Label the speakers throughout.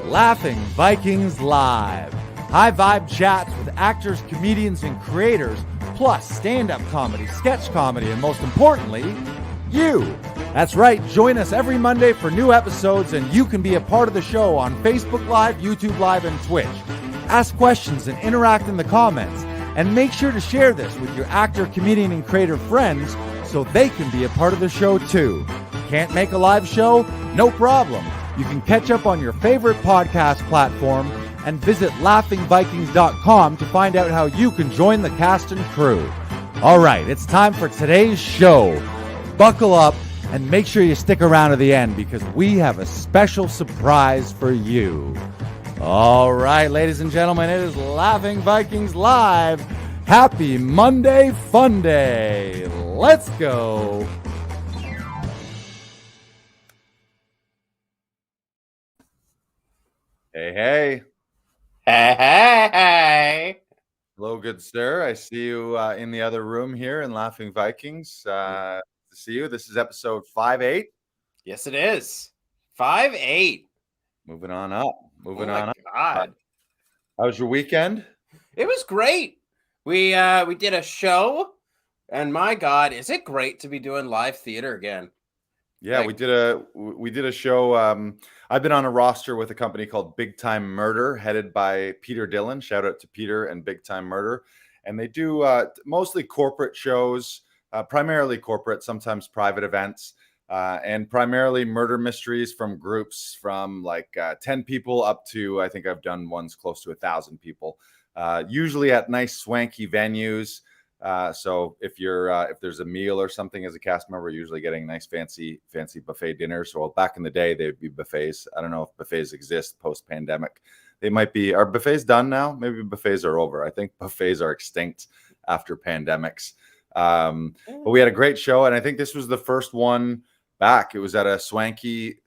Speaker 1: Laughing Vikings Live. High vibe chats with actors, comedians, and creators, plus stand-up comedy, sketch comedy, and most importantly, you. That's right, join us every Monday for new episodes, and you can be a part of the show on Facebook Live, YouTube Live, and Twitch. Ask questions and interact in the comments, and make sure to share this with your actor, comedian, and creator friends so they can be a part of the show too. Can't make a live show? No problem. You can catch up on your favorite podcast platform and visit laughingvikings.com to find out how you can join the cast and crew. All right, it's time for today's show. Buckle up and make sure you stick around to the end because we have a special surprise for you. All right, ladies and gentlemen, it is Laughing Vikings Live. Happy Monday Fun Day. Let's go. Hey, hey.
Speaker 2: Hey, hey, hey.
Speaker 1: Hello, good sir. I see you in the other room here in Laughing Vikings. To see you. This is episode 58.
Speaker 2: Yes, it is. 58.
Speaker 1: Moving on up. Moving on up.
Speaker 2: God.
Speaker 1: How was your weekend?
Speaker 2: It was great. We did a show, and my God, is it great to be doing live theater again?
Speaker 1: Yeah, we did a show. I've been on a roster with a company called Big Time Murder, headed by Peter Dillon. Shout out to Peter and Big Time Murder. And they do mostly corporate shows, primarily corporate, sometimes private events, and primarily murder mysteries from groups from like 10 people up to, I think I've done ones close to 1,000 people, usually at nice swanky venues. So if there's a meal or something as a cast member, usually getting nice fancy buffet dinners. Well, back in the day, they'd be buffets. I don't know if buffets exist post-pandemic. They might be. Are buffets done now? Maybe buffets are over. I think buffets are extinct after pandemics. But we had a great show, and I think this was the first one back. It was at a swanky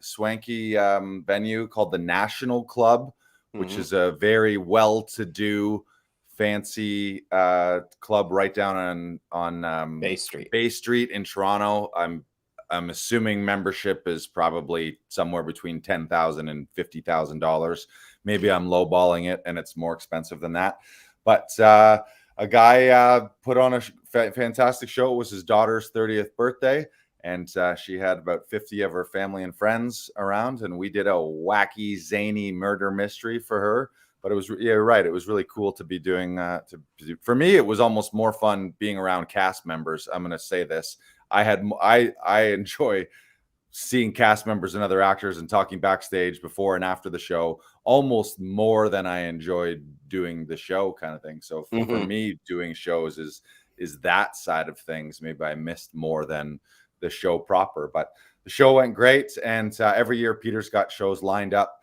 Speaker 1: venue called the National Club, which is a very well-to-do, fancy club right down on
Speaker 2: Bay Street
Speaker 1: in Toronto. I'm assuming membership is probably somewhere between $10,000 and $50,000. Maybe I'm lowballing it and it's more expensive than that. But a guy put on a fantastic show. It was his daughter's 30th birthday, and she had about 50 of her family and friends around, and we did a wacky, zany murder mystery for her. But it was, yeah, right. It was really cool to be doing. For me, it was almost more fun being around cast members. I'm going to say this: I enjoy seeing cast members and other actors and talking backstage before and after the show almost more than I enjoyed doing the show, kind of thing. So for me, doing shows is that side of things. Maybe I missed more than the show proper, but the show went great. And every year, Peter's got shows lined up.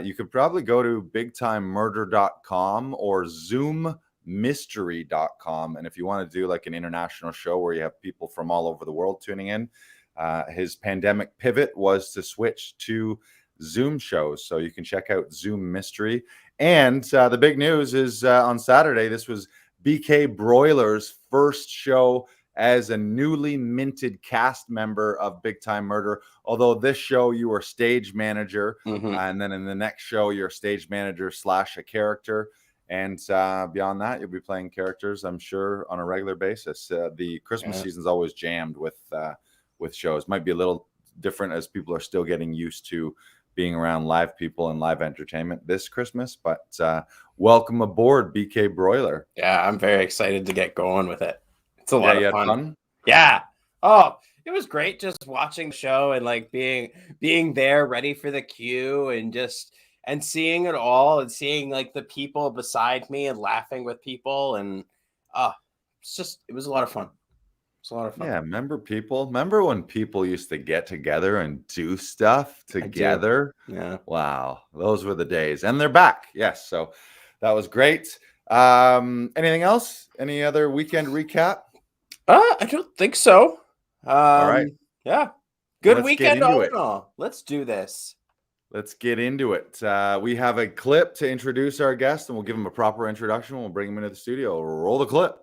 Speaker 1: You could probably go to bigtimemurder.com or zoommystery.com. And if you want to do like an international show where you have people from all over the world tuning in, his pandemic pivot was to switch to Zoom shows. So you can check out Zoom Mystery. And the big news is on Saturday, this was BK Broiler's first show as a newly minted cast member of Big Time Murder. Although this show you were stage manager, and then in the next show you're stage manager / a character, and beyond that you'll be playing characters, I'm sure, on a regular basis. The Christmas season's always jammed with shows. Might be a little different as people are still getting used to being around live people and live entertainment this Christmas, but welcome aboard, BK Broiler.
Speaker 2: Yeah, I'm very excited to get going with it. It's a lot of fun. Yeah. Oh, it was great just watching the show and like being there ready for the cue and seeing it all and seeing like the people beside me and laughing with people. And it was a lot of fun. It's a lot of fun.
Speaker 1: Yeah. Remember when people used to get together and do stuff together?
Speaker 2: Yeah.
Speaker 1: Wow. Those were the days, and they're back. Yes. So that was great. Anything else? Any other weekend recap?
Speaker 2: I don't think so.
Speaker 1: All right.
Speaker 2: Yeah. Good weekend all. Let's do this.
Speaker 1: Let's get into it. We have a clip to introduce our guest, and we'll give him a proper introduction. We'll bring him into the studio. Roll the clip.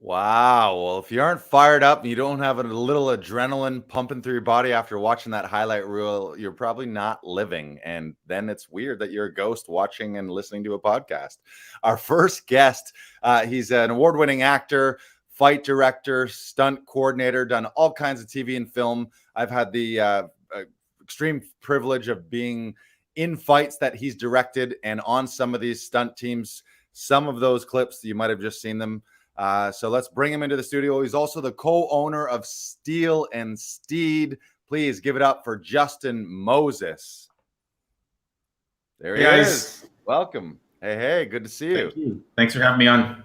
Speaker 1: Wow. Well, if you aren't fired up and you don't have a little adrenaline pumping through your body after watching that highlight reel, you're probably not living. And then it's weird that you're a ghost watching and listening to a podcast. Our first guest, he's an award-winning actor, fight director, stunt coordinator, done all kinds of TV and film. I've had the extreme privilege of being in fights that he's directed and on some of these stunt teams. Some of those clips, you might have just seen them. So let's bring him into the studio. He's also the co-owner of Steel and Steed. Please give it up for Justin Moses. There he is. Welcome. Hey, good to see you.
Speaker 3: Thank you. Thanks for having me on.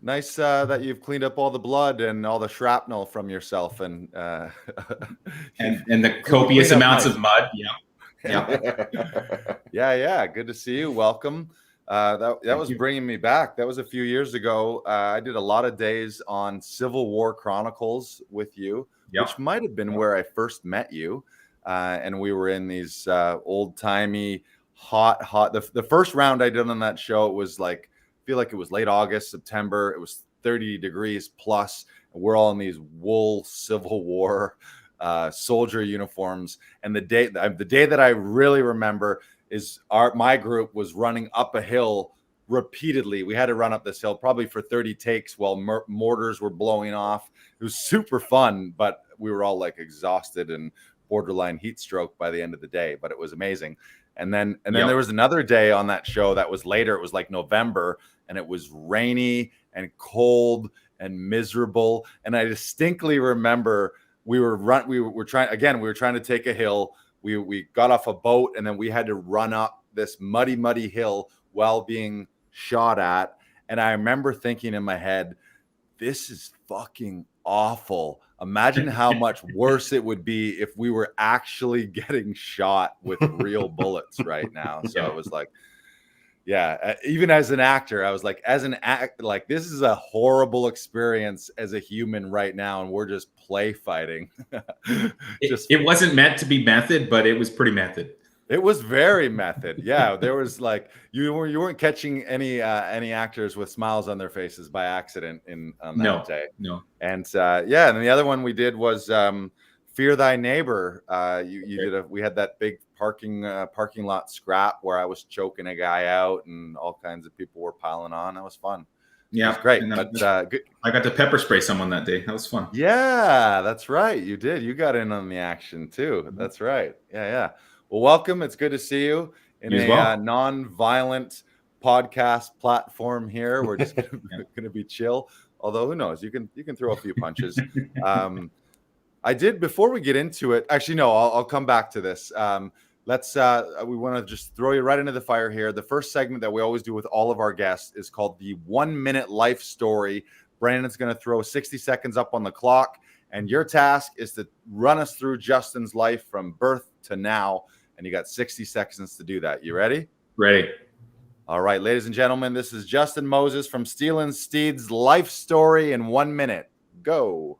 Speaker 1: Nice that you've cleaned up all the blood and all the shrapnel from yourself and
Speaker 3: the copious amounts of mud. Yeah.
Speaker 1: Yeah. Good to see you. Welcome. That was bringing me back. That was a few years ago. I did a lot of days on Civil War Chronicles with you, which might have been where I first met you. And we were in these old-timey, hot. The first round I did on that show, it was like, I feel like it was late August, September. It was 30 degrees plus. And we're all in these wool Civil War soldier uniforms. And the day that I really remember is my group was running up a hill repeatedly. We had to run up this hill probably for 30 takes while mortars were blowing off. It was super fun, but we were all like exhausted and borderline heat stroke by the end of the day, but it was amazing. And then there was another day on that show that was later. It was like November and it was rainy and cold and miserable. And I distinctly remember we were trying to take a hill. We got off a boat and then we had to run up this muddy hill while being shot at. And I remember thinking in my head, this is fucking awful. Imagine how much worse it would be if we were actually getting shot with real bullets right now. So it was like, even as an actor, I was like, this is a horrible experience as a human right now. And we're just play fighting.
Speaker 3: It wasn't meant to be method, but it was pretty method.
Speaker 1: It was very method. Yeah. There was like, you weren't catching any actors with smiles on their faces by accident on that day.
Speaker 3: No.
Speaker 1: And and then the other one we did was Fear Thy Neighbor. We had that big parking lot scrap where I was choking a guy out and all kinds of people were piling on. That was fun.
Speaker 3: Yeah,
Speaker 1: it was great.
Speaker 3: Good. I got to pepper spray someone that day. That was fun.
Speaker 1: Yeah, that's right. You did. You got in on the action too. Mm-hmm. That's right. Yeah. Well, welcome. It's good to see you in a non-violent podcast platform here. We're just going to be chill. Although who knows? You can throw a few punches. I did before we get into it. Actually, no. I'll come back to this. We want to just throw you right into the fire here. The first segment that we always do with all of our guests is called the 1 minute life story. Brandon's going to throw 60 seconds up on the clock, and your task is to run us through Justin's life from birth to now. And you got 60 seconds to do that. You ready?
Speaker 3: Ready.
Speaker 1: All right, ladies and gentlemen, this is Justin Moses from Steel and Steed's life story in 1 minute. Go.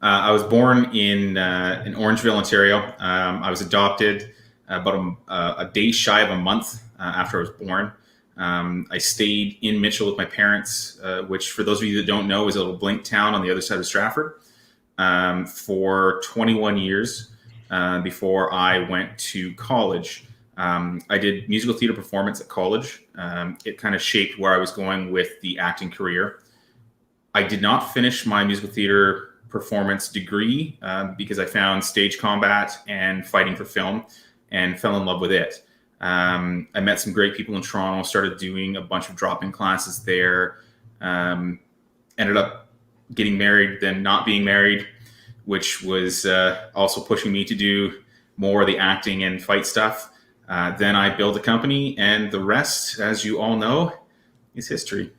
Speaker 3: I was born in Orangeville, Ontario. I was adopted about a day shy of a month after I was born. I stayed in Mitchell with my parents, which for those of you that don't know is a little blink town on the other side of Stratford, for 21 years before I went to college. I did musical theater performance at college. It kind of shaped where I was going with the acting career. I did not finish my musical theater performance degree because I found stage combat and fighting for film and fell in love with it. I met some great people in Toronto, started doing a bunch of drop-in classes there, ended up getting married, then not being married, which was also pushing me to do more of the acting and fight stuff. Then I built a company, and the rest, as you all know, is history.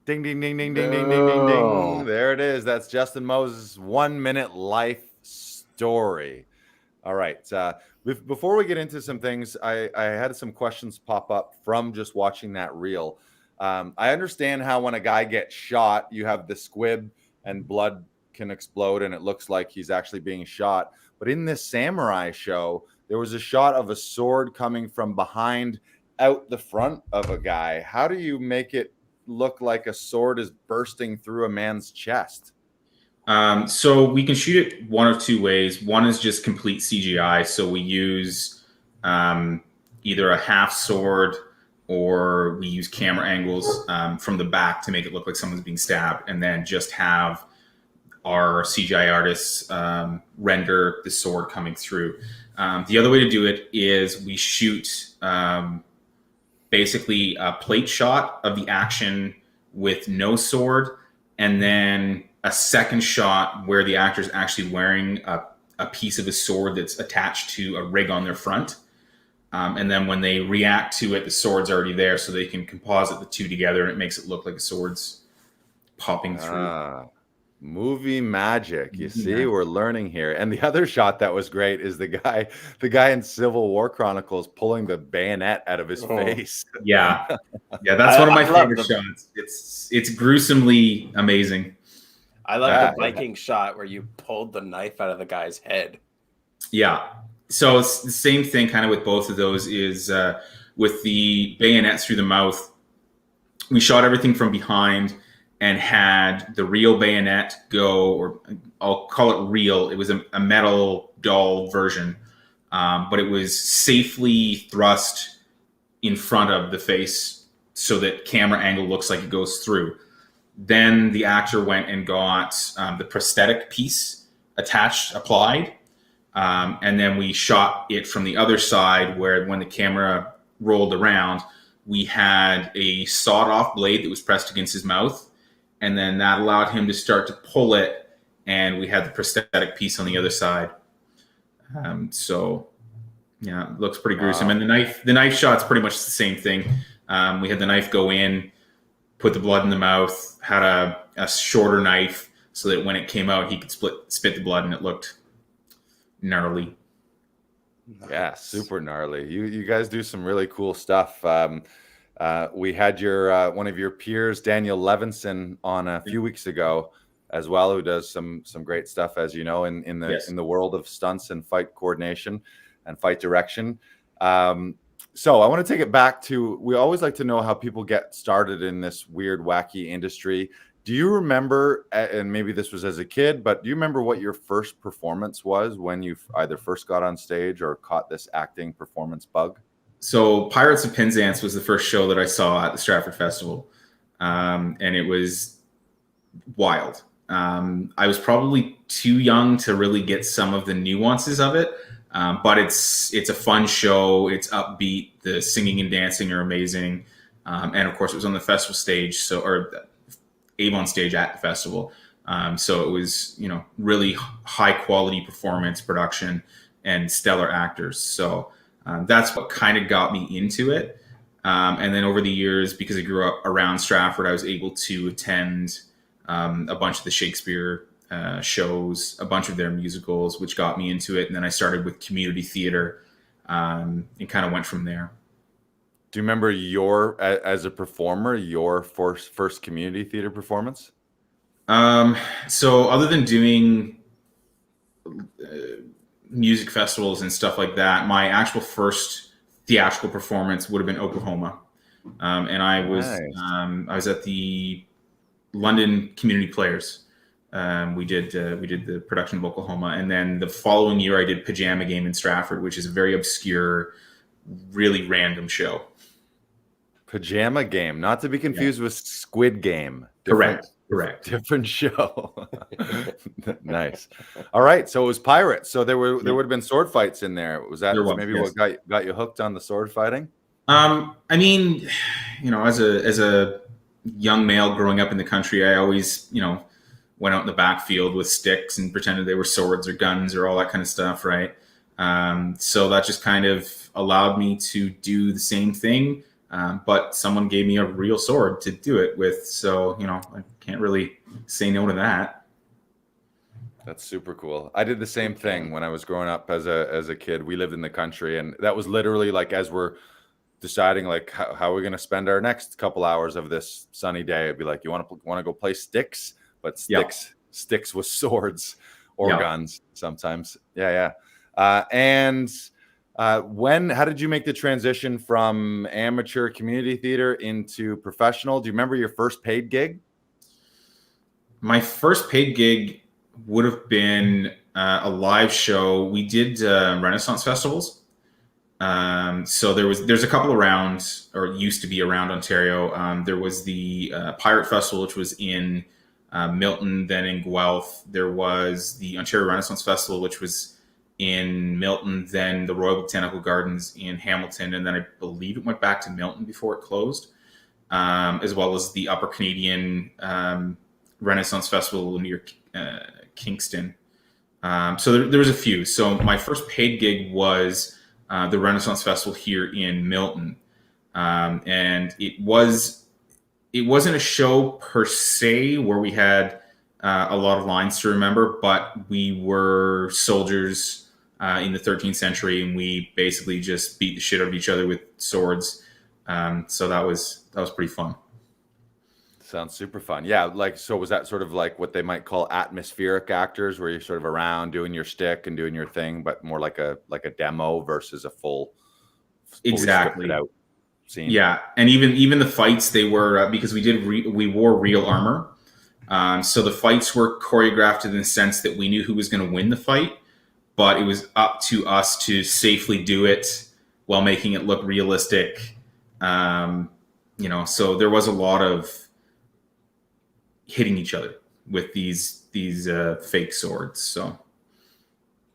Speaker 1: Ding, ding, ding, ding, ding, ding, ding, ding, ding. There it is. That's Justin Moses' 1 minute life story. All right. Before we get into some things, I had some questions pop up from just watching that reel. I understand how when a guy gets shot, you have the squib and blood can explode and it looks like he's actually being shot. But in this samurai show, there was a shot of a sword coming from behind out the front of a guy. How do you make it look like a sword is bursting through a man's chest?
Speaker 3: So we can shoot it one of two ways. One is just complete CGI. So we use either a half sword, or we use camera angles from the back to make it look like someone's being stabbed, and then just have our CGI artists render the sword coming through. The other way to do it is we shoot basically a plate shot of the action with no sword, and then a second shot where the actor's actually wearing a piece of a sword that's attached to a rig on their front. And then when they react to it, the sword's already there, so they can composite the two together, and it makes it look like a sword's popping through.
Speaker 1: Movie magic. You see, we're learning here. And the other shot that was great is the guy in Civil War Chronicles pulling the bayonet out of his face.
Speaker 3: Yeah, that's one of my favorite shots. It's gruesomely amazing.
Speaker 2: I love the Viking shot where you pulled the knife out of the guy's head.
Speaker 3: Yeah. So it's the same thing kind of with both of those is with the bayonets through the mouth, we shot everything from behind and had the real bayonet go, or I'll call it real. It was a metal doll version, but it was safely thrust in front of the face so that camera angle looks like it goes through. Then the actor went and got the prosthetic piece applied. And then we shot it from the other side, where when the camera rolled around, we had a sawed-off blade that was pressed against his mouth. And then that allowed him to start to pull it. And we had the prosthetic piece on the other side. So, yeah, it looks pretty gruesome. And the knife shot's pretty much the same thing. We had the knife go in, put the blood in the mouth, had a shorter knife so that when it came out, he could spit the blood, and it looked gnarly.
Speaker 1: Yeah, super gnarly. You guys do some really cool stuff. We had your one of your peers, Daniel Levinson, on a few weeks ago as well, who does some great stuff, as you know, in the world of stunts and fight coordination and fight direction. So I want to take it back to, we always like to know how people get started in this weird, wacky industry. Do you remember, and maybe this was as a kid, but do you remember what your first performance was when you either first got on stage or caught this acting performance bug?
Speaker 3: So Pirates of Penzance was the first show that I saw at the Stratford Festival. And it was wild. I was probably too young to really get some of the nuances of it. But it's a fun show. It's upbeat. The singing and dancing are amazing. And of course it was on the festival stage, or Avon stage at the festival. So it was, really high quality performance production and stellar actors. So that's what kind of got me into it. And then over the years, because I grew up around Stratford, I was able to attend a bunch of the Shakespeare shows, a bunch of their musicals, which got me into it. And then I started with community theater and kind of went from there.
Speaker 1: Do you remember as a performer, your first community theater performance?
Speaker 3: So other than doing music festivals and stuff like that, my actual first theatrical performance would have been Oklahoma. And I was at the London Community Players. We did the production of Oklahoma, and then the following year I did Pajama Game in Stratford, which is a very obscure, really random show.
Speaker 1: Pajama Game, not to be confused with Squid Game.
Speaker 3: Correct.
Speaker 1: Different show. Nice. All right, so it was pirates. So there would have been sword fights in there. Was that what got you hooked on the sword fighting?
Speaker 3: I mean, as a young male growing up in the country, I always, went out in the backfield with sticks and pretended they were swords or guns or all that kind of stuff, right? So that just kind of allowed me to do the same thing, but someone gave me a real sword to do it with. So, I can't really say no to that.
Speaker 1: That's super cool. I did the same thing when I was growing up as a kid. We lived in the country, and that was literally like, as we're deciding like how we're going to spend our next couple hours of this sunny day, it'd be like, you want to go play sticks? But sticks with swords or guns sometimes. And How did you make the transition from amateur community theater into professional? Do you remember your first paid gig?
Speaker 3: My first paid gig would have been a live show. We did Renaissance festivals. So there's a couple around, or used to be around Ontario. There was the Pirate Festival, which was in Milton, then in Guelph. There was the Ontario Renaissance Festival, which was in Milton, then the Royal Botanical Gardens in Hamilton, and then I believe it went back to Milton before it closed, as well as the Upper Canadian Renaissance Festival near Kingston. So there was a few. So my first paid gig was the Renaissance Festival here in Milton, and it wasn't a show per se where we had a lot of lines to remember, but we were soldiers in the 13th century, and we basically just beat the shit out of each other with swords. So that was pretty fun.
Speaker 1: Sounds super fun. Yeah, so was that sort of like what they might call atmospheric actors, where you're sort of around doing your shtick and doing your thing, but more like a demo versus a full
Speaker 3: exactly
Speaker 1: out scene?
Speaker 3: Yeah, and even the fights, they were because we wore real armor, so the fights were choreographed in the sense that we knew who was going to win the fight, but it was up to us to safely do it while making it look realistic. So there was a lot of hitting each other with these fake swords. So,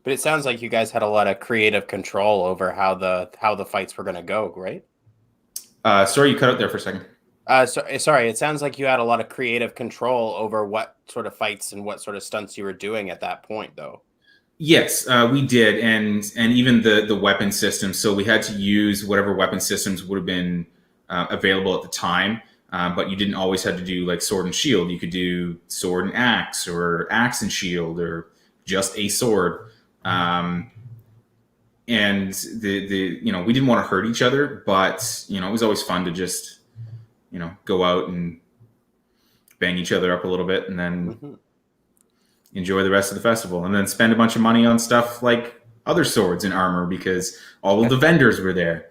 Speaker 2: but it sounds like you guys had a lot of creative control over how the fights were going to go, right?
Speaker 3: Sorry, you cut out there for a second.
Speaker 2: Sorry, it sounds like you had a lot of creative control over what sort of fights and what sort of stunts you were doing at that point, though.
Speaker 3: Yes, we did, and even the weapon system. So we had to use whatever weapon systems would have been available at the time. But you didn't always have to do like sword and shield. You could do sword and axe, or axe and shield, or just a sword. And we didn't want to hurt each other, but it was always fun to just go out and bang each other up a little bit, and then enjoy the rest of the festival, and then spend a bunch of money on stuff like other swords and armor because all of the vendors were there.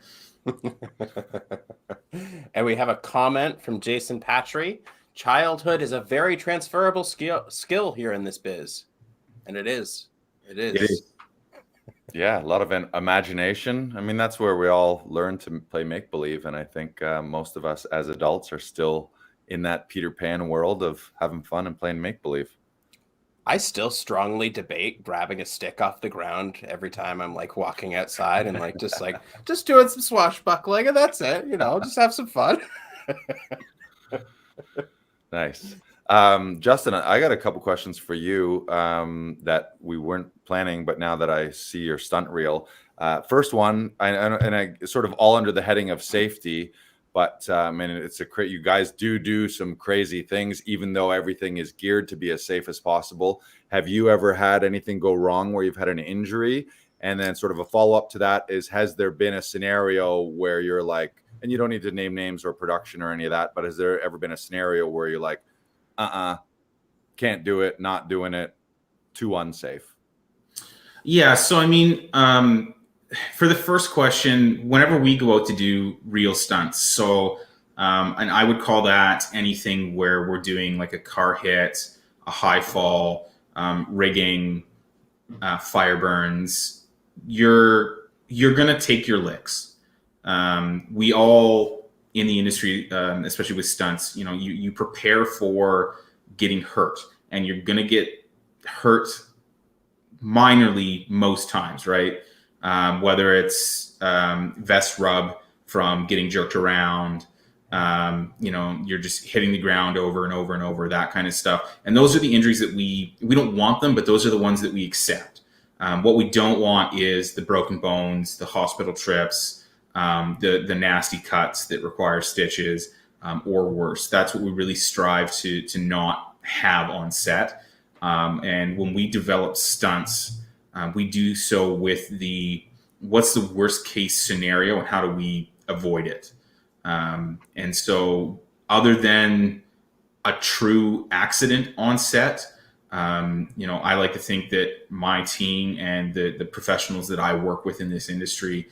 Speaker 2: And we have a comment from Jason Patry. Childhood is a very transferable skill here in this biz. And it is. It is.
Speaker 1: Yeah, a lot of imagination. I mean, that's where we all learn to play make-believe. And I think most of us as adults are still in that Peter Pan world of having fun and playing make-believe.
Speaker 2: I still strongly debate grabbing a stick off the ground every time I'm like walking outside and just doing some swashbuckling, and that's it. Just have some fun.
Speaker 1: Nice. Justin, I got a couple questions for you that we weren't planning, but now that I see your stunt reel, first one, and I sort of all under the heading of safety. But you guys do some crazy things, even though everything is geared to be as safe as possible. Have you ever had anything go wrong where you've had an injury? And then sort of a follow-up to that is, has there been a scenario where you're like, and you don't need to name names or production or any of that, but has there ever been a scenario where you're like, can't do it, not doing it, too unsafe?
Speaker 3: Yeah, so for the first question, whenever we go out to do real stunts, and I would call that anything where we're doing like a car hit, a high fall, rigging, fire burns, you're gonna take your licks. We all in the industry, especially with stunts, you prepare for getting hurt, and you're gonna get hurt minorly most times, right? Whether it's vest rub from getting jerked around, you're just hitting the ground over and over and over, that kind of stuff. And those are the injuries that we don't want them, but those are the ones that we accept. What we don't want is the broken bones, the hospital trips, the nasty cuts that require stitches, or worse. That's what we really strive to not have on set. And when we develop stunts, we do so with what's the worst case scenario and how do we avoid it? And so other than a true accident on set, I like to think that my team and the professionals that I work with in this industry,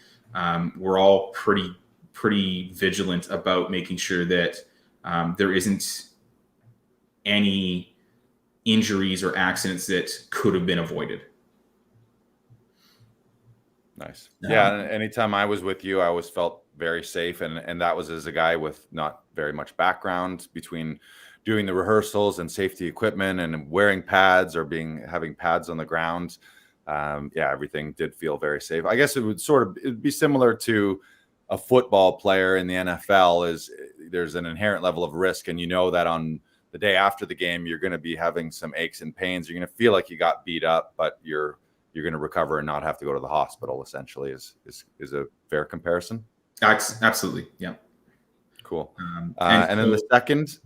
Speaker 3: we're all pretty vigilant about making sure that there isn't any injuries or accidents that could have been avoided.
Speaker 1: Nice. Yeah. And anytime I was with you, I always felt very safe. And that was as a guy with not very much background between doing the rehearsals and safety equipment and wearing pads or having pads on the ground. Everything did feel very safe. I guess it'd be similar to a football player in the NFL. There's an inherent level of risk. And you know that on the day after the game, you're going to be having some aches and pains. You're going to feel like you got beat up, but you're going to recover and not have to go to the hospital, essentially, is a fair comparison.
Speaker 3: Absolutely. Yeah.
Speaker 1: Cool. And then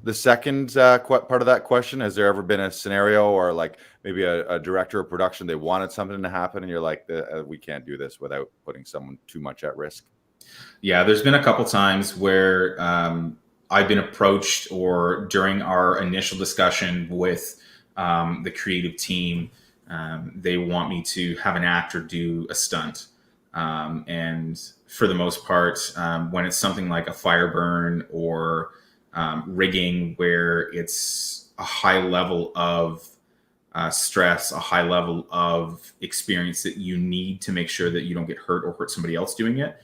Speaker 1: the second part of that question, has there ever been a scenario or like maybe a director of production, they wanted something to happen and you're like, we can't do this without putting someone too much at risk?
Speaker 3: Yeah, there's been a couple times where I've been approached, or during our initial discussion with the creative team, they want me to have an actor do a stunt. And for the most part, when it's something like a fire burn or rigging where it's a high level of stress, a high level of experience that you need to make sure that you don't get hurt or hurt somebody else doing it.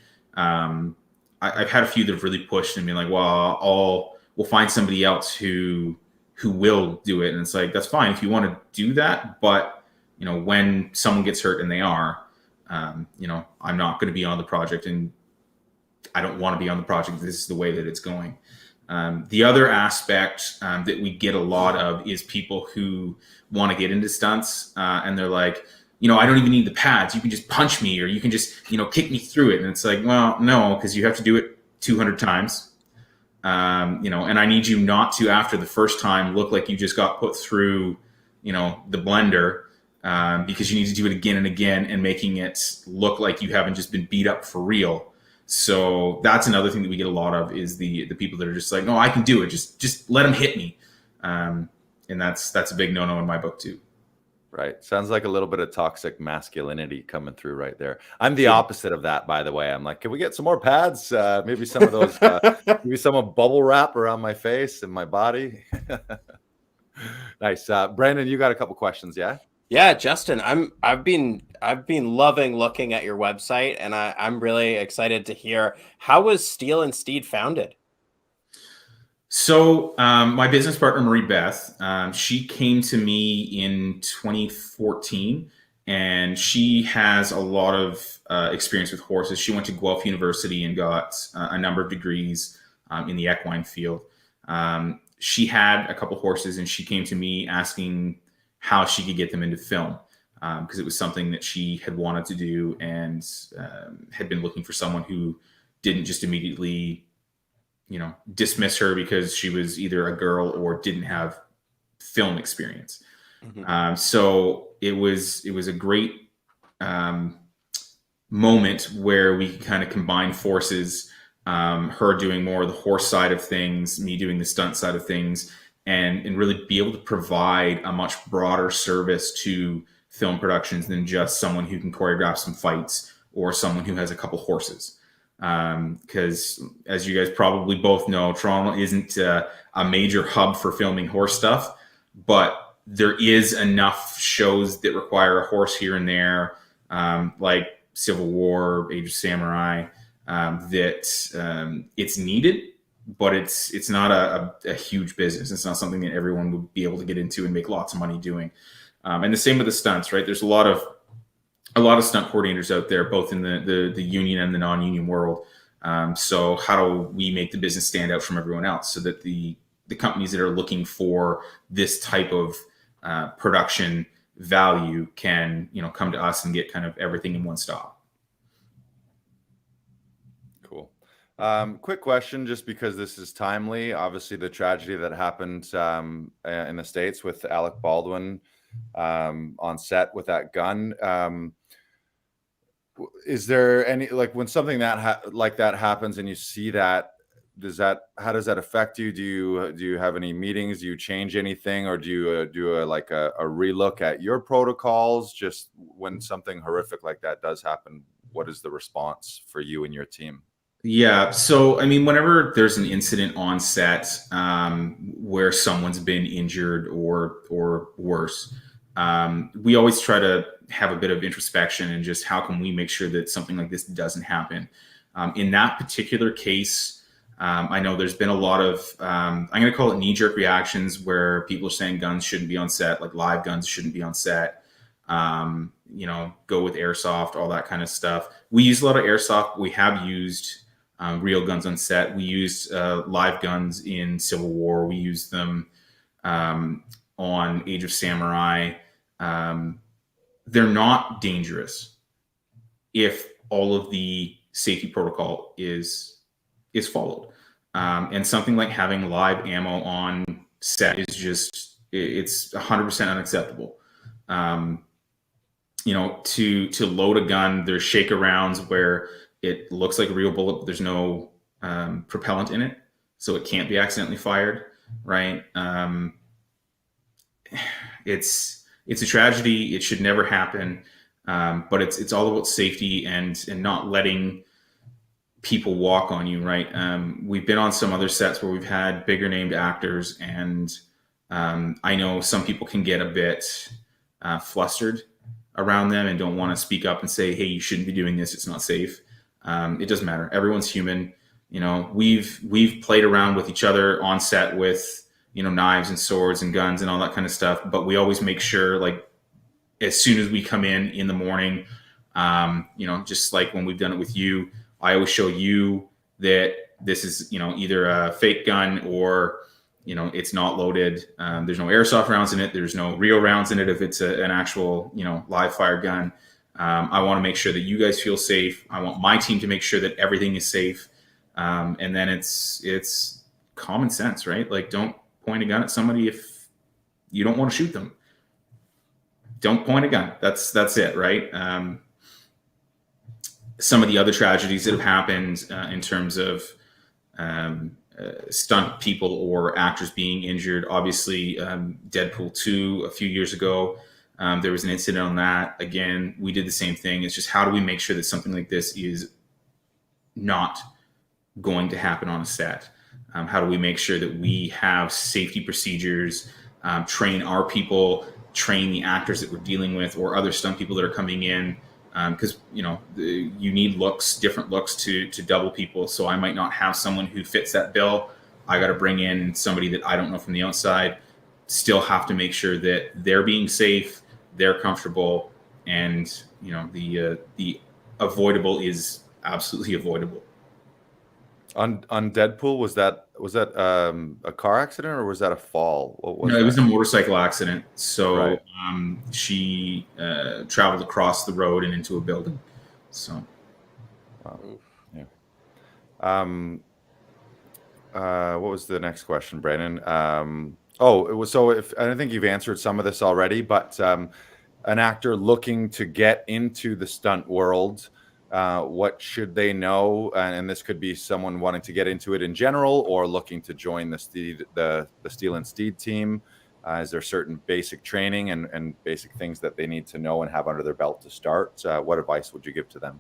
Speaker 3: I've had a few that have really pushed and been like, well, we'll find somebody else who will do it. And it's like, that's fine if you want to do that. But, when someone gets hurt, and they are, I'm not going to be on the project, and I don't want to be on the project. This is the way that it's going. The other aspect that we get a lot of is people who want to get into stunts, and they're like, I don't even need the pads. You can just punch me, or you can just, kick me through it. And it's like, well, no, because you have to do it 200 times. And I need you not to, after the first time, look like you just got put through, the blender, because you need to do it again and again, and making it look like you haven't just been beat up for real. So that's another thing that we get a lot of, is the people that are just like, no, I can do it. Just let them hit me. And that's a big no-no in my book too.
Speaker 1: Right. Sounds like a little bit of toxic masculinity coming through right there. I'm the opposite of that, by the way. I'm like, can we get some more pads? Maybe some of those, maybe some of bubble wrap around my face and my body. Nice. Brandon, you got a couple questions. Yeah.
Speaker 2: Yeah, Justin, I've been loving looking at your website, and I'm really excited to hear, how was Steel and Steed founded?
Speaker 3: So my business partner, Marie Beth, she came to me in 2014, and she has a lot of experience with horses. She went to Guelph University and got a number of degrees in the equine field. She had a couple horses, and she came to me asking how she could get them into film, because it was something that she had wanted to do, and had been looking for someone who didn't just immediately dismiss her because she was either a girl or didn't have film experience. Mm-hmm. So it was a great moment where we kind of combined forces, her doing more of the horse side of things, me doing the stunt side of things, and really be able to provide a much broader service to film productions than just someone who can choreograph some fights or someone who has a couple horses. Because as you guys probably both know, Toronto isn't a major hub for filming horse stuff, but there is enough shows that require a horse here and there, like Civil War, Age of Samurai, that it's needed, but it's not a huge business. It's not something that everyone would be able to get into and make lots of money doing. And the same with the stunts, right? There's a lot of stunt coordinators out there, both in the union and the non-union world. So how do we make the business stand out from everyone else, so that the companies that are looking for this type of production value can come to us and get kind of everything in one stop?
Speaker 1: Cool. Quick question, just because this is timely. Obviously, the tragedy that happened in the States with Alec Baldwin on set with that gun. Is there any, like, when something like that happens and you see that, how does that affect you? Do you have any meetings? Do you change anything, or do you do a relook at your protocols just when something horrific like that does happen? What is the response for you and your team?
Speaker 3: Yeah. So, I mean, whenever there's an incident on set where someone's been injured or worse, we always try to have a bit of introspection and just how can we make sure that something like this doesn't happen. In that particular case, I know there's been a lot of, I'm going to call it knee-jerk reactions where people are saying guns shouldn't be on set, like live guns shouldn't be on set. Go with airsoft, all that kind of stuff. We use a lot of airsoft. We have used real guns on set. We used live guns in Civil War. We used them on Age of Samurai. They're not dangerous if all of the safety protocol is followed. And something like having live ammo on set is just, it's 100% unacceptable. To load a gun, there's shaker rounds where it looks like a real bullet, but there's no propellant in it, so it can't be accidentally fired, right? It's a tragedy. It should never happen, but it's all about safety and not letting people walk on you, right? We've been on some other sets where we've had bigger named actors, and I know some people can get a bit flustered around them and don't want to speak up and say, hey, you shouldn't be doing this, it's not safe. It doesn't matter. Everyone's human. We've played around with each other on set with, knives and swords and guns and all that kind of stuff. But we always make sure, like, as soon as we come in the morning, just like when we've done it with you, I always show you that this is, either a fake gun or, it's not loaded. There's no airsoft rounds in it. There's no real rounds in it. If it's an actual, live fire gun. I want to make sure that you guys feel safe. I want my team to make sure that everything is safe. And then it's common sense, right? Like, don't point a gun at somebody if you don't want to shoot them. Don't point a gun. That's it, right? Some of the other tragedies that have happened in terms of stunt people or actors being injured. Obviously, Deadpool 2 a few years ago, there was an incident on that. Again, we did the same thing. It's just, how do we make sure that something like this is not going to happen on a set? How do we make sure that we have safety procedures, train our people, train the actors that we're dealing with, or other stunt people that are coming in? Because you need different looks to double people. So I might not have someone who fits that bill. I got to bring in somebody that I don't know from the outside. Still have to make sure that they're being safe, they're comfortable, and the avoidable is absolutely avoidable.
Speaker 1: On Deadpool, was that a car accident or was that a fall?
Speaker 3: It was a motorcycle accident. So right. She traveled across the road and into a building. So,
Speaker 1: wow. Yeah. What was the next question, Brandon? It was, so if, and I think you've answered some of this already, but an actor looking to get into the stunt world, what should they know? And this could be someone wanting to get into it in general or looking to join the Steel and Steed team. Is there certain basic training and basic things that they need to know and have under their belt to start? What advice would you give to them?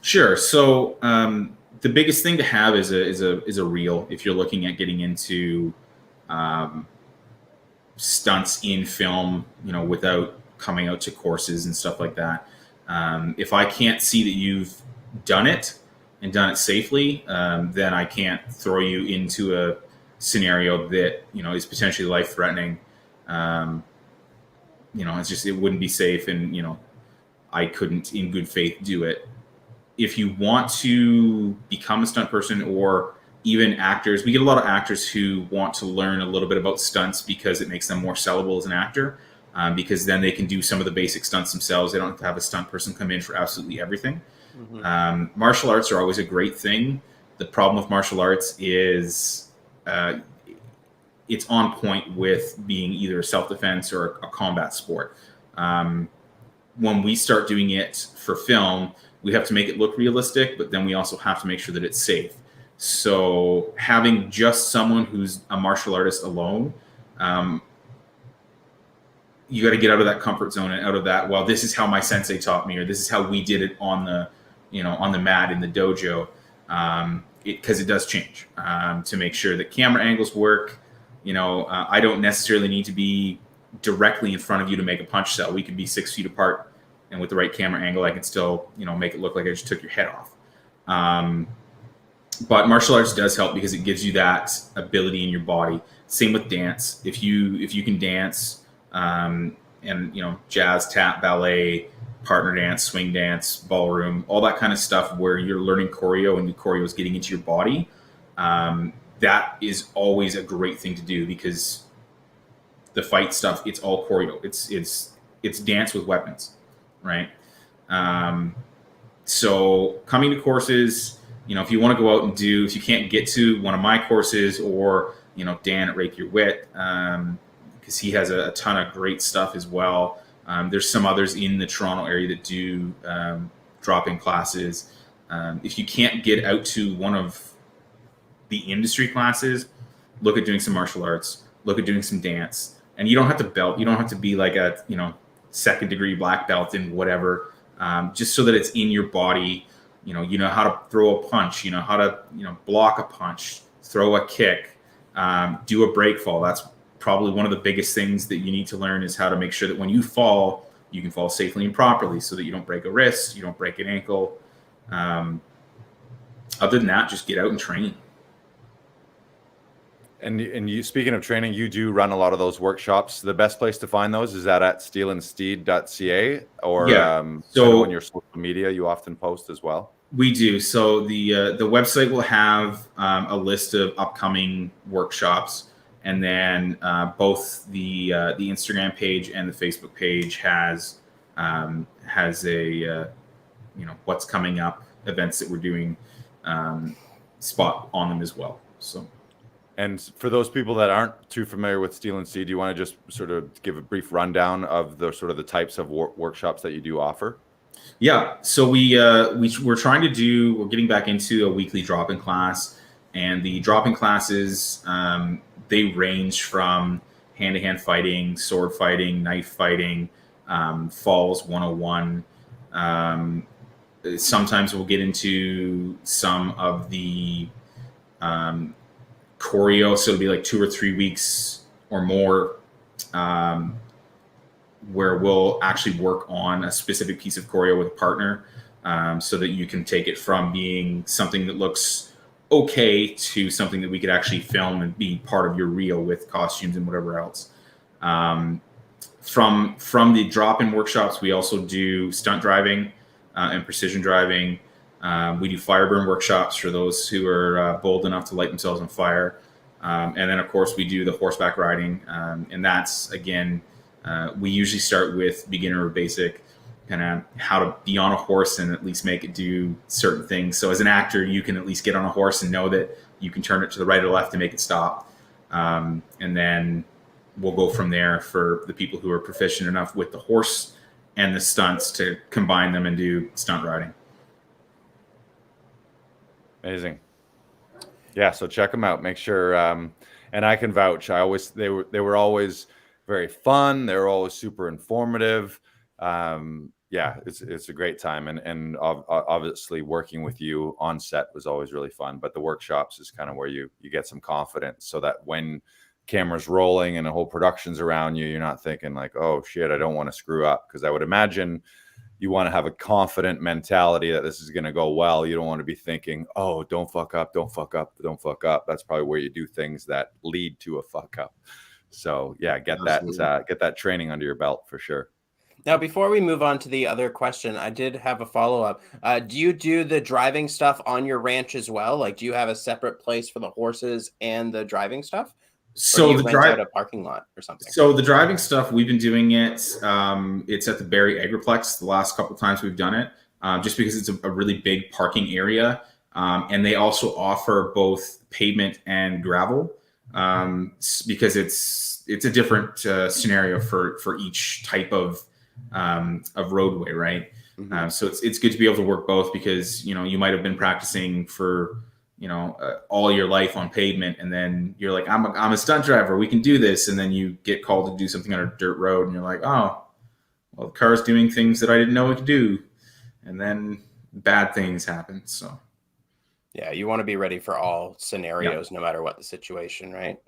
Speaker 3: Sure. So the biggest thing to have is a reel if you're looking at getting into stunts in film, without coming out to courses and stuff like that. If I can't see that you've done it and done it safely, then I can't throw you into a scenario that, is potentially life-threatening. It's just, it wouldn't be safe, and, I couldn't in good faith do it. If you want to become a stunt person, or even actors, we get a lot of actors who want to learn a little bit about stunts because it makes them more sellable as an actor. Because then they can do some of the basic stunts themselves. They don't have to have a stunt person come in for absolutely everything. Mm-hmm. Martial arts are always a great thing. The problem with martial arts is it's on point with being either a self-defense or a combat sport. When we start doing it for film, we have to make it look realistic, but then we also have to make sure that it's safe. So having just someone who's a martial artist alone, you got to get out of that comfort zone and out of that, well, this is how my sensei taught me, or this is how we did it on the, on the mat in the dojo. Because it does change, to make sure that camera angles work. I don't necessarily need to be directly in front of you to make a punch cell. We can be 6 feet apart, and with the right camera angle, I can still, make it look like I just took your head off. But martial arts does help because it gives you that ability in your body. Same with dance. If you can dance, and jazz, tap, ballet, partner dance, swing dance, ballroom, all that kind of stuff where you're learning choreo and the choreo is getting into your body, that is always a great thing to do, because the fight stuff, it's all choreo. It's dance with weapons, right? So coming to courses, if you want to go out and if you can't get to one of my courses, or Dan at Rake Your Wit, because he has a ton of great stuff as well. There's some others in the Toronto area that do drop-in classes. If you can't get out to one of the industry classes, look at doing some martial arts, look at doing some dance. And you don't have to belt. You don't have to be like a, second degree black belt in whatever, just so that it's in your body. You know how to throw a punch, how to, block a punch, throw a kick, do a break fall. That's probably one of the biggest things that you need to learn, is how to make sure that when you fall, you can fall safely and properly, so that you don't break a wrist, you don't break an ankle. Other than that, just get out and train.
Speaker 1: And you, speaking of training, you do run a lot of those workshops. The best place to find those, is that at steelandsteed.ca, or so on your social media you often post as well?
Speaker 3: We do. So the website will have a list of upcoming workshops. And then both the Instagram page and the Facebook page has a what's coming up, events that we're doing, spot on them as well. So,
Speaker 1: and for those people that aren't too familiar with Steel and Steed, do you want to just sort of give a brief rundown of the sort of the types of workshops that you do offer?
Speaker 3: Yeah. So we're getting back into a weekly drop-in class, and the drop-in classes, they range from hand-to-hand fighting, sword fighting, knife fighting, falls 101. Sometimes we'll get into some of the choreo, so it'll be like 2 or 3 weeks or more, where we'll actually work on a specific piece of choreo with a partner, so that you can take it from being something that looks okay to something that we could actually film and be part of your reel with costumes and whatever else. From the drop-in workshops, we also do stunt driving and precision driving. We do fire burn workshops for those who are bold enough to light themselves on fire. And then, of course, we do the horseback riding. And that's, again, we usually start with beginner or basic, kind of how to be on a horse and at least make it do certain things. So as an actor, you can at least get on a horse and know that you can turn it to the right or left to make it stop. And then we'll go from there for the people who are proficient enough with the horse and the stunts to combine them and do stunt riding.
Speaker 1: Amazing. Yeah, so check them out. Make sure, and I can vouch. They were always very fun. They were always super informative. Yeah, it's a great time, and obviously working with you on set was always really fun. But the workshops is kind of where you get some confidence, so that when camera's rolling and the whole production's around you, you're not thinking like, oh shit, I don't want to screw up. Because I would imagine you want to have a confident mentality that this is going to go well. You don't want to be thinking, oh, don't fuck up, don't fuck up, don't fuck up. That's probably where you do things that lead to a fuck up. So yeah, get that training under your belt for sure.
Speaker 2: Now, before we move on to the other question, I did have a follow-up. Do you do the driving stuff on your ranch as well? Like, do you have a separate place for the horses and the driving stuff?
Speaker 3: So
Speaker 2: the out a parking lot or something.
Speaker 3: So the driving stuff, we've been doing it. It's at the Barrie Agriplex the last couple of times we've done it, just because it's a really big parking area. And they also offer both pavement and gravel, because it's a different scenario for each type of roadway, right? Mm-hmm. So it's good to be able to work both, because you might have been practicing for all your life on pavement, and then you're like, I'm a stunt driver, we can do this, and then you get called to do something on a dirt road, and you're like, oh, well, the car's doing things that I didn't know it could do, and then bad things happen. So
Speaker 2: yeah, you want to be ready for all scenarios, no matter what the situation, right?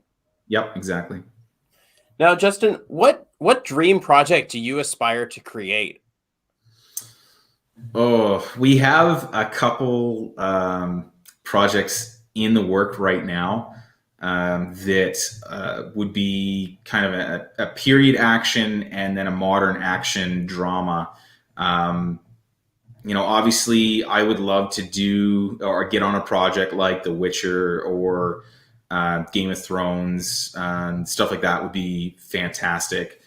Speaker 3: Yep, exactly.
Speaker 2: Now, Justin, what dream project do you aspire to create?
Speaker 3: Oh, we have a couple projects in the work right now that would be kind of a period action and then a modern action drama. Obviously, I would love to do or get on a project like The Witcher or Game of Thrones, stuff like that would be fantastic.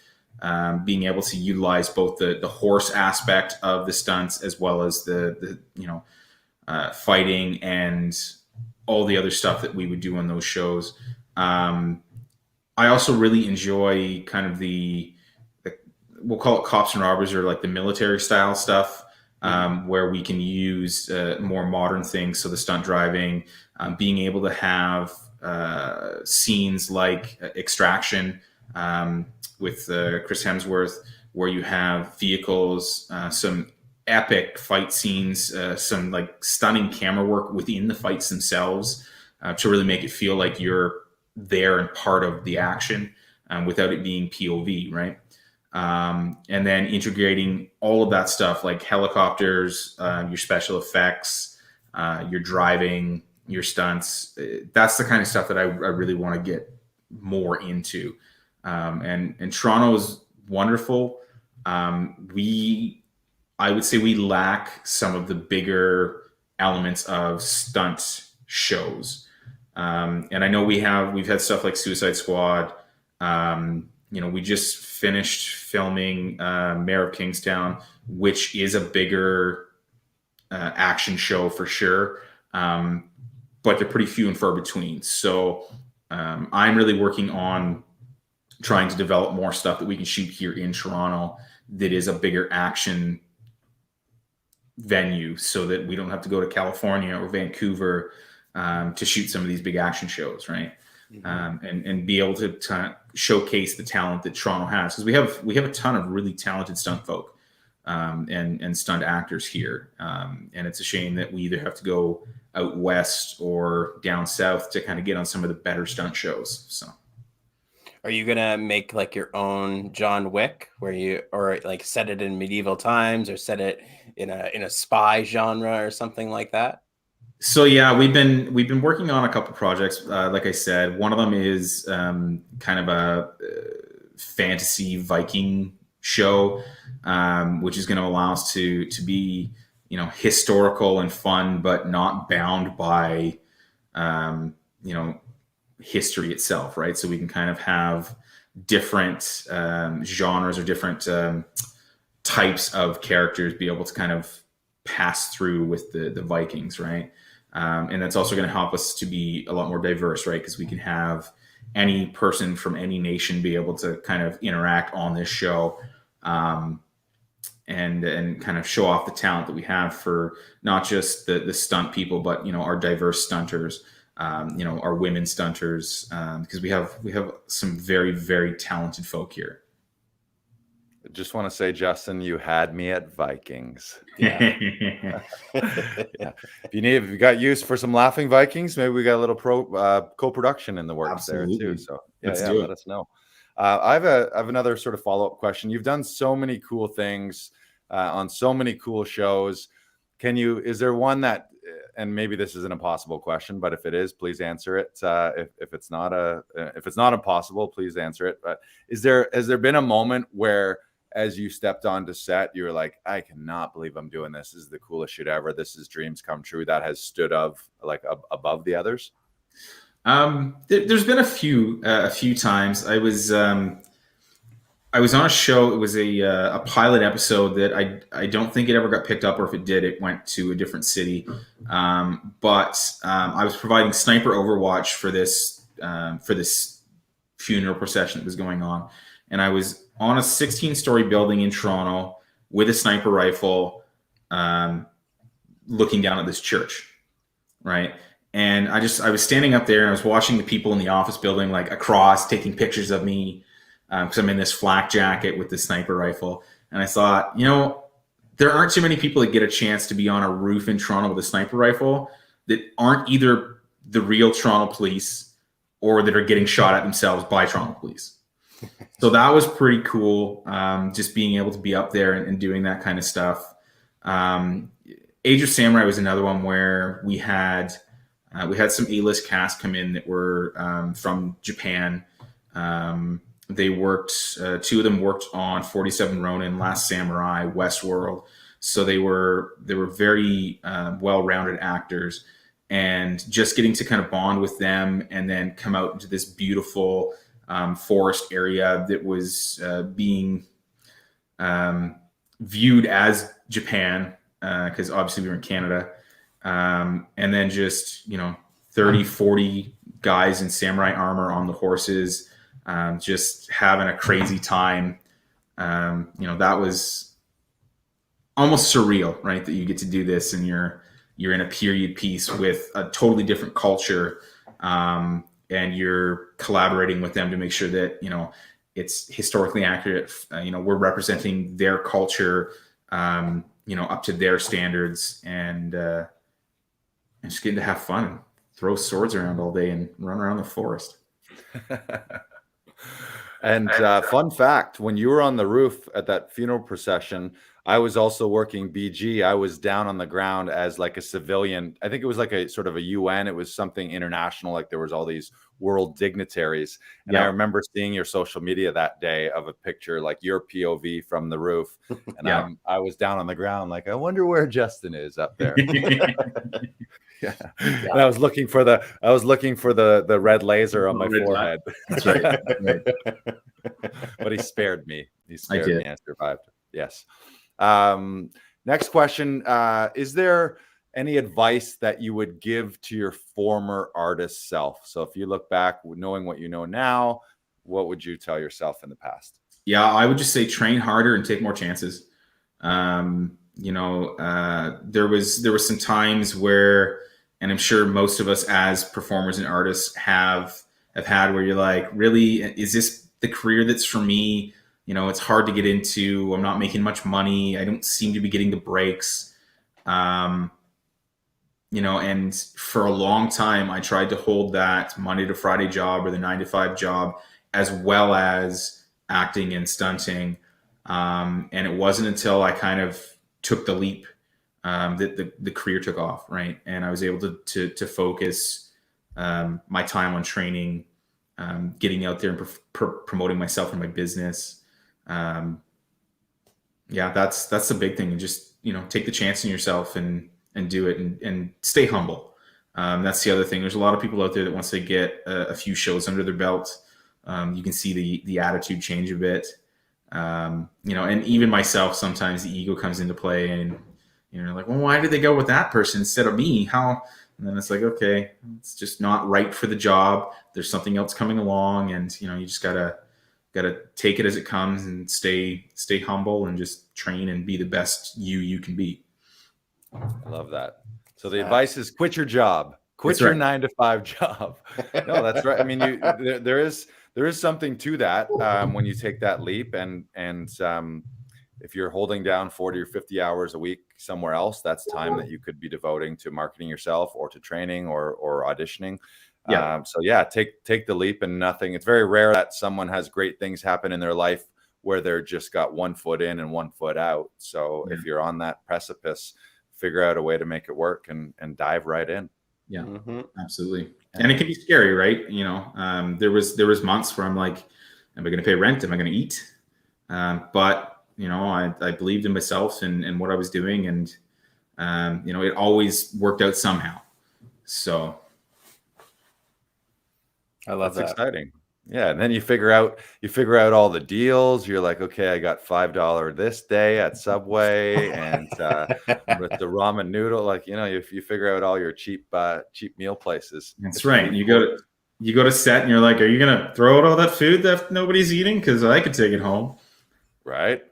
Speaker 3: Being able to utilize both the horse aspect of the stunts as well as the fighting and all the other stuff that we would do on those shows. I also really enjoy kind of we'll call it cops and robbers, or like the military style stuff, where we can use more modern things. So the stunt driving, being able to have scenes like Extraction, with Chris Hemsworth, where you have vehicles, some epic fight scenes, some like stunning camera work within the fights themselves, to really make it feel like you're there and part of the action, without it being POV, right? And then integrating all of that stuff like helicopters, your special effects, your driving, your stunts. That's the kind of stuff that I really want to get more into. And Toronto is wonderful. I would say we lack some of the bigger elements of stunt shows. And I know we've had stuff like Suicide Squad. We just finished filming Mayor of Kingstown, which is a bigger action show for sure. But they're pretty few and far between. So I'm really working on trying to develop more stuff that we can shoot here in Toronto that is a bigger action venue, so that we don't have to go to California or Vancouver to shoot some of these big action shows, right? Mm-hmm. And be able to showcase the talent that Toronto has, because we have a ton of really talented stunt folk and stunt actors here, and it's a shame that we either have to go out west or down south to kind of get on some of the better stunt shows. So
Speaker 2: are you gonna make like your own John Wick, or like set it in medieval times, or set it in a spy genre or something like that?
Speaker 3: So yeah, we've been working on a couple projects. Like I said, one of them is kind of a fantasy Viking show, which is going to allow us to be historical and fun, but not bound by history itself, right? So we can kind of have different genres or different types of characters be able to kind of pass through with the Vikings, right? And that's also going to help us to be a lot more diverse, right? Because we can have any person from any nation be able to kind of interact on this show, and kind of show off the talent that we have for not just the stunt people, but our diverse stunters, our women stunters, because we have some very, very talented folk here.
Speaker 1: I just want to say, Justin, you had me at Vikings. Yeah. Yeah. If you got used for some laughing Vikings, maybe we got a little co-production in the works. Absolutely. There too. So let us know. I have another sort of follow-up question. You've done so many cool things on so many cool shows. Is there one that, and maybe this is an impossible question, but if it is, please answer it. If it's not impossible, please answer it. But has there been a moment where, as you stepped onto set, you were like, I cannot believe I'm doing this. This is the coolest shit ever. This is dreams come true, that has stood above the others?
Speaker 3: There's been a few times. I was on a show. It was a pilot episode that I don't think it ever got picked up, or if it did, it went to a different city. But I was providing sniper overwatch for this funeral procession that was going on, and I was on a 16-story building in Toronto with a sniper rifle, looking down at this church, right? And I was standing up there and I was watching the people in the office building like across taking pictures of me because I'm in this flak jacket with the sniper rifle. And I thought, there aren't too many people that get a chance to be on a roof in Toronto with a sniper rifle that aren't either the real Toronto police or that are getting shot at themselves by Toronto police. So that was pretty cool. Just being able to be up there and doing that kind of stuff. Age of Samurai was another one where we had some A-list cast come in that were from Japan. They worked, two of them worked on 47 Ronin, Last Samurai, Westworld. So they were very well-rounded actors, and just getting to kind of bond with them and then come out into this beautiful forest area that was being viewed as Japan, because obviously we were in Canada. And then just, 30, 40 guys in samurai armor on the horses, just having a crazy time. That was almost surreal, right? That you get to do this and you're in a period piece with a totally different culture. And you're collaborating with them to make sure that, it's historically accurate. We're representing their culture, up to their standards, and just getting to have fun and throw swords around all day and run around the forest.
Speaker 1: And fun fact, when you were on the roof at that funeral procession, I was also working BG. I was down on the ground as like a civilian. I think it was like a sort of a UN. It was something international. Like there was all these world dignitaries. And I remember seeing your social media that day of a picture, like your POV from the roof. And I was down on the ground. Like, I wonder where Justin is up there. And I was looking for the red laser on my forehead.
Speaker 3: That's right.
Speaker 1: But he spared me. He spared me. I survived. Yes. Next question. Is there any advice that you would give to your former artist self? So if you look back, knowing what you know now, what would you tell yourself in the past?
Speaker 3: Yeah, I would just say train harder and take more chances. There was some times where, and I'm sure most of us as performers and artists have had, where you're like, really, is this the career that's for me? It's hard to get into. I'm not making much money. I don't seem to be getting the breaks. And for a long time, I tried to hold that Monday to Friday job or the 9-to-5 job, as well as acting and stunting. And it wasn't until I kind of took the leap that the career took off, right? And I was able to focus my time on training, getting out there and promoting myself and my business. That's the big thing. And just, take the chance in yourself and do it and stay humble. That's the other thing. There's a lot of people out there that once they get a few shows under their belt, you can see the attitude change a bit. And even myself, sometimes the ego comes into play, and like, well, why did they go with that person instead of me? How? And then it's like, okay, it's just not right for the job. There's something else coming along, and you just gotta take it as it comes and stay humble and just train and be the best you can be.
Speaker 1: I love that. So the advice is quit your job, quit your 9-to-5 job. No, that's right. I mean, there is something to that when you take that leap, and if you're holding down 40 or 50 hours a week somewhere else, that's time that you could be devoting to marketing yourself or to training or auditioning. Take the leap and nothing. It's very rare that someone has great things happen in their life where they're just got one foot in and one foot out. So if you're on that precipice, figure out a way to make it work and dive right in.
Speaker 3: Yeah, absolutely. And it can be scary, right? There was months where I'm like, am I going to pay rent? Am I going to eat? But I believed in myself and what I was doing, and it always worked out somehow. So
Speaker 2: I love that.
Speaker 1: Exciting. Yeah, and then you figure out all the deals. You're like, okay, I got $5 this day at Subway, and with the ramen noodle, like you figure out all your cheap meal places.
Speaker 3: That's right. You go to set, and you're like, are you gonna throw out all that food that nobody's eating? Because I could take it home.
Speaker 1: Right.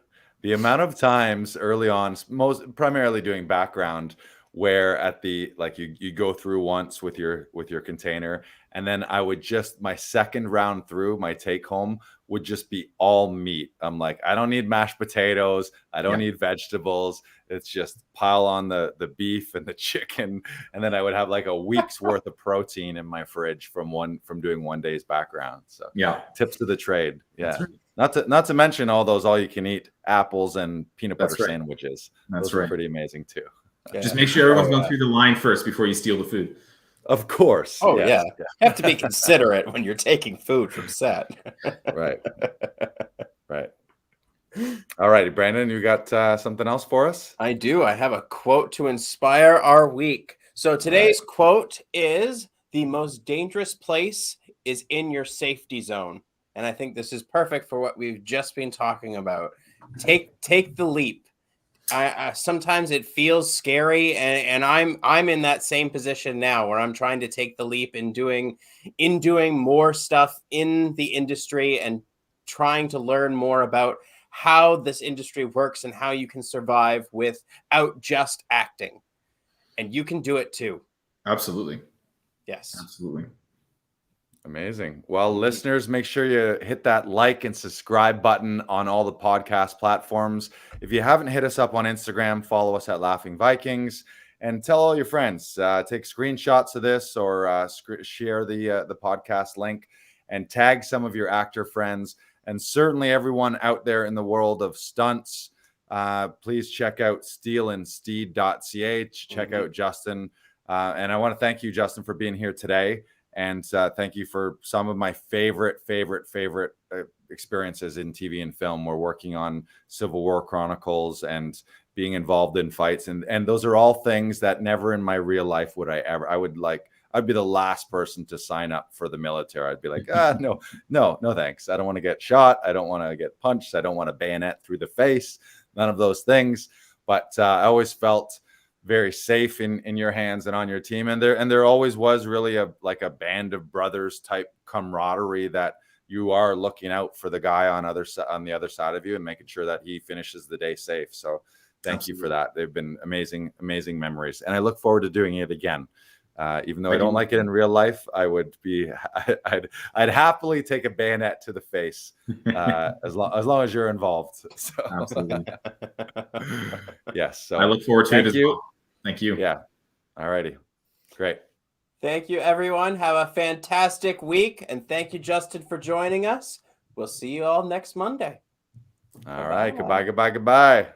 Speaker 1: The amount of times early on, most primarily doing background, where at the, like, you go through once with your container, and then I would just, my second round through, my take home would just be all meat. I'm like, I don't need mashed potatoes, I don't need vegetables. It's just pile on the beef and the chicken, and then I would have like a week's worth of protein in my fridge from doing one day's background. So tips of the trade. Yeah. Not to mention all those all you can eat apples and peanut butter sandwiches. Those are pretty amazing too.
Speaker 3: Yeah. Just make sure everyone's going through the line first before you steal the food.
Speaker 1: Of course.
Speaker 2: Oh, yes. You have to be considerate when you're taking food from set.
Speaker 1: Right. All righty, Brandon, you got something else for us?
Speaker 2: I do. I have a quote to inspire our week. So today's quote is, "The most dangerous place is in your safety zone." And I think this is perfect for what we've just been talking about. Take the leap. Sometimes it feels scary, and I'm in that same position now where I'm trying to take the leap in doing more stuff in the industry and trying to learn more about how this industry works and how you can survive without just acting. And you can do it too.
Speaker 3: Absolutely.
Speaker 2: Yes.
Speaker 3: Absolutely.
Speaker 1: Amazing. Well, listeners, make sure you hit that like and subscribe button on all the podcast platforms. If you haven't hit us up on Instagram, follow us at Laughing Vikings, and tell all your friends. Take screenshots of this, or share the podcast link, and tag some of your actor friends, and certainly everyone out there in the world of stunts. Please check out steelandsteed.ch. Check out Justin. And I want to thank you, Justin, for being here today. And thank you for some of my favorite experiences in TV and film. We're working on Civil War Chronicles and being involved in fights. And those are all things that never in my real life would I'd be the last person to sign up for the military. I'd be like, no, thanks. I don't want to get shot. I don't want to get punched. I don't want a bayonet through the face. None of those things. But I always felt very safe in your hands and on your team, and there always was really a band of brothers type camaraderie, that you are looking out for the guy on the other side of you and making sure that he finishes the day safe. So thank you for that. They've been amazing memories, and I look forward to doing it again. Even though I don't like it in real life, I'd happily take a bayonet to the face as long as you're involved. So.
Speaker 3: Absolutely.
Speaker 1: Yes. So
Speaker 3: I look forward to it as well. Thank you.
Speaker 1: Yeah. All righty. Great.
Speaker 2: Thank you, everyone. Have a fantastic week. And thank you, Justin, for joining us. We'll see you all next Monday.
Speaker 1: All right. Goodbye.